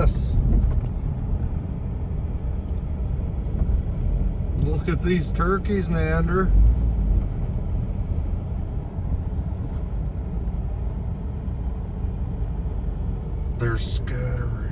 this. Look at these turkeys, Nander. They're scattering.